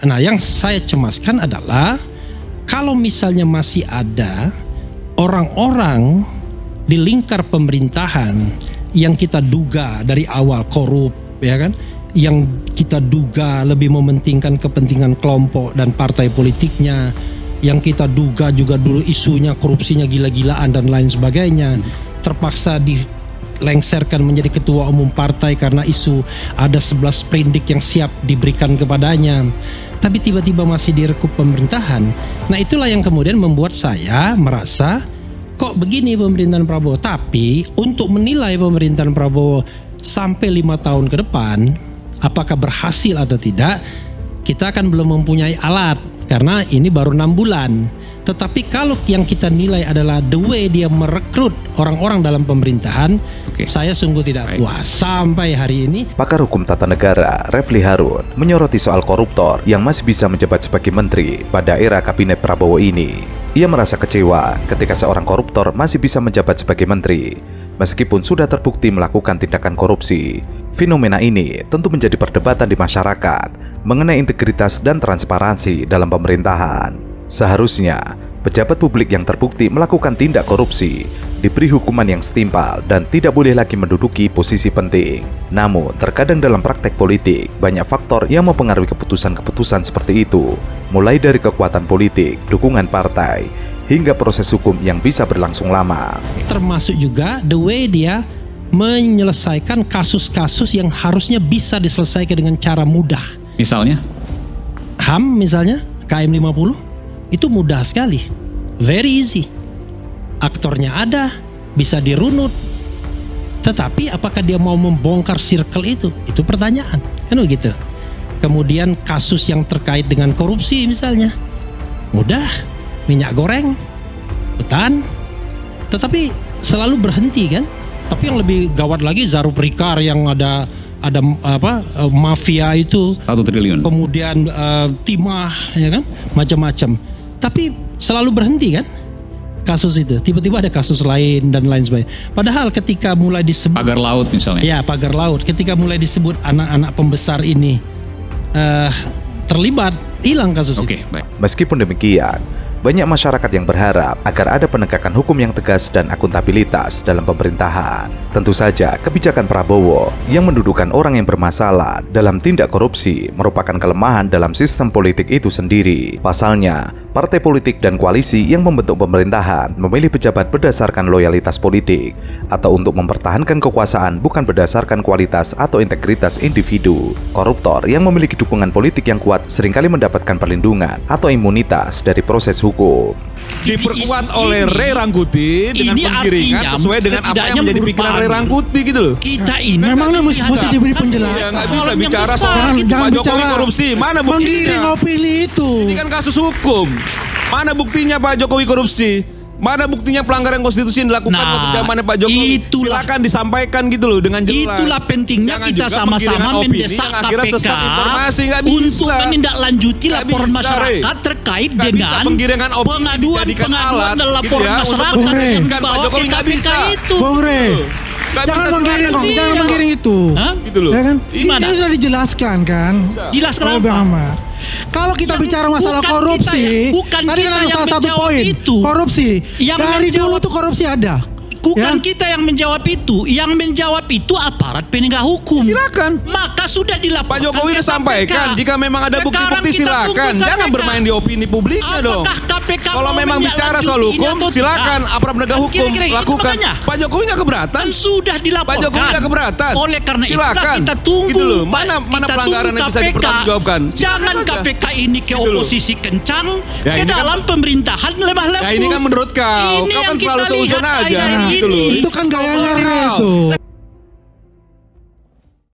Nah, yang saya cemaskan adalah kalau misalnya masih ada orang-orang di lingkar pemerintahan yang kita duga dari awal korup, ya kan? Yang kita duga lebih mementingkan kepentingan kelompok dan partai politiknya, yang kita duga juga dulu isunya korupsinya gila-gilaan dan lain sebagainya, terpaksa dilengserkan menjadi ketua umum partai karena isu ada 11 sprindik yang siap diberikan kepadanya, tapi tiba-tiba masih direkrut pemerintahan. Nah, itulah yang kemudian membuat saya merasa kok begini pemerintahan Prabowo. Tapi untuk menilai pemerintahan Prabowo sampai 5 tahun ke depan apakah berhasil atau tidak, kita kan belum mempunyai alat karena ini baru 6 bulan. Tetapi kalau yang kita nilai adalah the way dia merekrut orang-orang dalam pemerintahan, saya sungguh tidak puas sampai hari ini. Pakar Hukum Tata Negara Refli Harun menyoroti soal koruptor yang masih bisa menjabat sebagai menteri pada era kabinet Prabowo ini. Ia merasa kecewa ketika seorang koruptor masih bisa menjabat sebagai menteri, meskipun sudah terbukti melakukan tindakan korupsi. Fenomena ini tentu menjadi perdebatan di masyarakat mengenai integritas dan transparansi dalam pemerintahan. Seharusnya, pejabat publik yang terbukti melakukan tindak korupsi diberi hukuman yang setimpal dan tidak boleh lagi menduduki posisi penting. Namun, terkadang dalam praktek politik, banyak faktor yang mempengaruhi keputusan-keputusan seperti itu, mulai dari kekuatan politik, dukungan partai, hingga proses hukum yang bisa berlangsung lama. Termasuk juga the way dia menyelesaikan kasus-kasus yang harusnya bisa diselesaikan dengan cara mudah. Misalnya? HAM misalnya, KM 50, itu mudah sekali, very easy. Aktornya ada, bisa dirunut. Tetapi apakah dia mau membongkar circle itu? Itu pertanyaan, kan begitu. Kemudian kasus yang terkait dengan korupsi misalnya, mudah, minyak goreng, hutan. Tetapi selalu berhenti kan. Tapi yang lebih gawat lagi Zarup Rikar yang ada mafia itu 1 triliun. Kemudian timah, ya kan, macam-macam. Tapi selalu berhenti kan kasus itu. Tiba-tiba ada kasus lain dan lain sebagainya. Padahal ketika mulai disebut Pagar laut misalnya. Ya, pagar laut. Ketika mulai disebut anak-anak pembesar ini terlibat, hilang kasus itu. Baik. Meskipun demikian, banyak masyarakat yang berharap agar ada penegakan hukum yang tegas dan akuntabilitas dalam pemerintahan. Tentu saja, kebijakan Prabowo yang mendudukan orang yang bermasalah dalam tindak korupsi merupakan kelemahan dalam sistem politik itu sendiri. Pasalnya, partai politik dan koalisi yang membentuk pemerintahan memilih pejabat berdasarkan loyalitas politik atau untuk mempertahankan kekuasaan bukan berdasarkan kualitas atau integritas individu. Koruptor yang memiliki dukungan politik yang kuat seringkali mendapatkan perlindungan atau imunitas dari proses hukum. Diperkuat oleh Ray Rangkuti dengan penggiringan sesuai dengan apa yang menjadi pikiran Ray Rangkuti gitu loh. Kita ini memangnya mesti diberi penjelasan. Ya nggak bisa bicara soal Pak Jokowi korupsi. Mana Menggiring buktinya? opini itu. Ini kan kasus hukum. Mana buktinya Pak Jokowi korupsi? Mana buktinya pelanggaran konstitusi yang dilakukan waktu zamannya Pak Jokowi? Silakan disampaikan gitu loh dengan jelas. Itulah pentingnya Jangan kita juga sama-sama penggiringan opini mendesak yang akhirnya KPK sesat informasi. Nggak untuk bisa. menindaklanjuti Nggak laporan bisa, masyarakat terkait Nggak bisa dengan penggiringan opini pengaduan dijadikan alat, dan gitu laporan ya, untuk masyarakat menggoreng. yang Pak dibawa Jokowi ke nggak KPK bisa. itu. Bung Rey, Nggak jangan bisa menggiring dong, sekarang. jangan menggiring itu. Hah? Gitu loh. Ya kan? Gimana? Ini sudah dijelaskan kan? Jelaskan oleh apa? Bang Ahmad. Kalau kita Yang bicara masalah bukan korupsi, kita ya, bukan tadi kita kan ada yang salah satu menjawab poin itu. korupsi. Yang Dari dulu menjawab- tuh korupsi ada. Bukan Ya? kita yang menjawab itu, yang menjawab itu aparat penegak hukum. Silakan. Maka sudah dilaporkan. Pak Jokowi ke udah sampaikan KPK. jika memang ada Sekarang bukti-bukti kita silakan. tunggu Jangan KPK. bermain di opini publiknya dong. Apakah KPK Kalau mau memang bicara menindaklanjuti soal ini hukum, atau silakan tidak? aparat penegak Kan hukum kira-kira itu lakukan. makanya. Pak Jokowi nggak keberatan. Kan sudah dilaporkan. Pak Jokowi nggak keberatan. Oleh karena Silakan. itulah kita tunggu. Gitu loh. Pak. Mana Kita pelanggaran tunggu yang bisa KPK. dipertanggungjawabkan? Jangan Silakan aja. KPK ini ke Gitu loh. oposisi kencang, Ya, ke ini kan- dalam pemerintahan lemah lembut. Ya ini kan menurut kau. Ini Kau yang kan kita selalu seuzon lihat aja. hari Gitu loh. ini. Itu kan gayanya Kau. Rey itu.